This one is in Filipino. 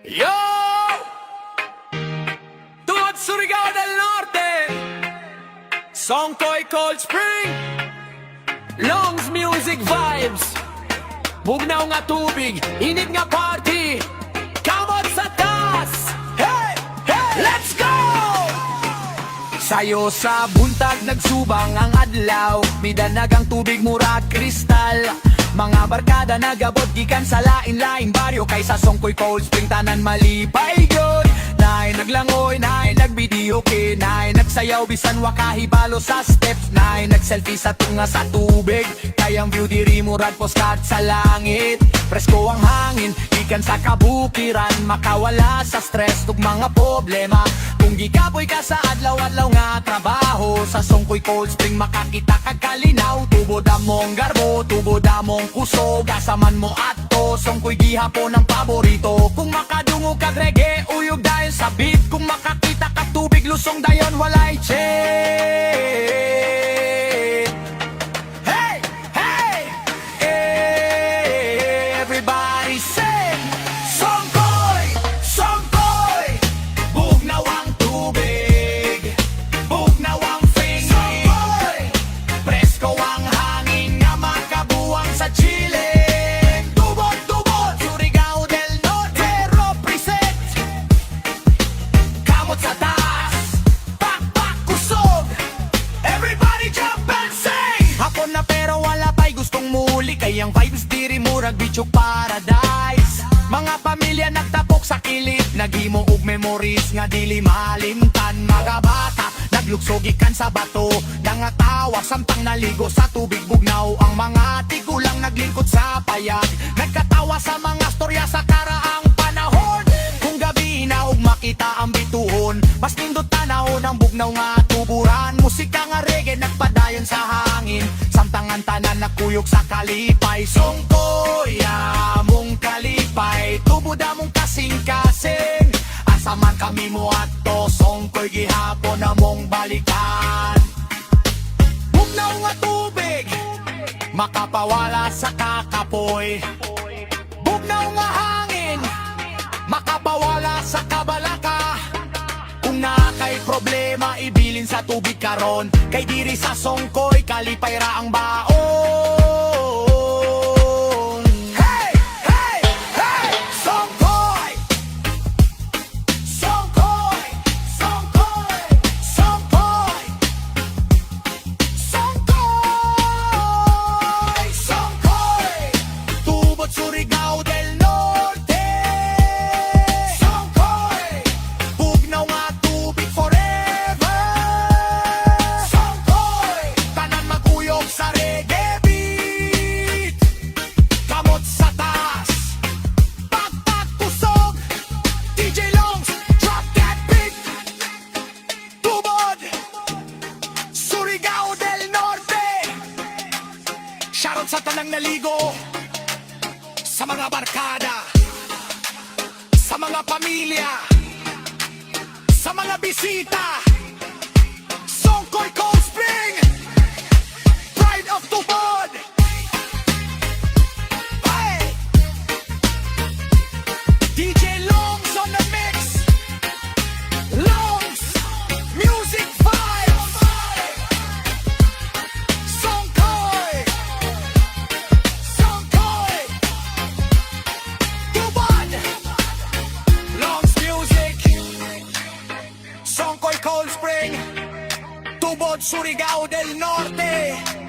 Yo! Tungod Surigao del Norte, Songkoy Cold Spring, Longs Music Vibes, bugnaw nga tubig, init nga party, kamot sa taas. Hey! Hey! Let's go! Sayo sa buntag nagsubang ang adlaw, midanag ang tubig murag kristal. Mga barkada nagabot gikan sa lain-laing baryo, kaysa Songkoy Cold Spring tanan malipay gyud. Naay naglangoy, naay nagbideoke, naay nagsayaw bisan wa kahibalo sa steps, naay nagselfie sa tunga sa tubig. Kayang view diri murag postcard sa langit. Presko ang hangin gikan sa kabukiran, makawala sa stress tug mga problema. Kung gikapoy ka sa adlaw-adlaw nga trabaho, sa Songkoy Cold Spring makakita kag kalinaw. Tubod among garbo, tubod among kusog, asaman mo ato, Songkoy gihapon ang paborito. Kung makadungog kag reggae, uyog dahil sa beat. Kung makakita kag tubig, lusong dayon walay cheat. Hey! Hey! Everybody sing! Songkoy! Songkoy! Bugnaw ang tubig, bugnaw ang fingin, Songkoy! Presko ang hangin nga makabuwang sa chilling. Tubod, tubod, Surigao del Norte represent. Kamot sa taas, pakpak kusog, everybody jump and sing! Hapon na pero wala pa'y gustong muli, kayang vibes diri murag bichok paradise. Mga pamilya nagtapok sa kilid, naghimo og memories nga dili malimtan. Mga bata naglugso gikan sa bato, nangatawa samtang naligo sa tubig bugnaw. Ang mga tigulang naglingkod sa payag, nagkatawa sa mga storya sa karaang panahon. Kung gabi na og makita ang bituhon, mas nindot tanahon ang bugnaw nga tuburan. Musika nga reggae nagpadayon sa hangin, samtang ang tanan nakuyog sa kalipay. Songkoy among kalipay, tubod among kasing-kasing, asaman kami mo ato, Songkoy gihapon among balikan. Bugnaw nga tubig, makapawala sa kakapoy. Bugnaw nga hangin, makapawala sa kabalaka. Kung nakay problema, ibilin sa tubig karon, kay diri sa Songkoy kalipay ra ang baon. Hey! Hey! Hey! Songkoy! Songkoy! Songkoy! Songkoy! Songkoy! Songkoy! Tubod Surigao del Norte, Songkoy! Bugnaw nga tubig forever, Songkoy! Tanan maguyog sa reggae beat, kamot sa taas, pakpak kusog, DJ Longs, drop that beat. Tubod Surigao del Norte, shoutout sa tanang naligo, sa mga barkada, sa mga pamilya, sa mga bisita. Songkoy Cold Spring, pride of Tubod. Hey! DJ Longs on the mix, Longs Music Vibes, Songkoy, Songkoy, Tubod, Longs Music, Songkoy Cold Spring, Tubod Surigao del Norte.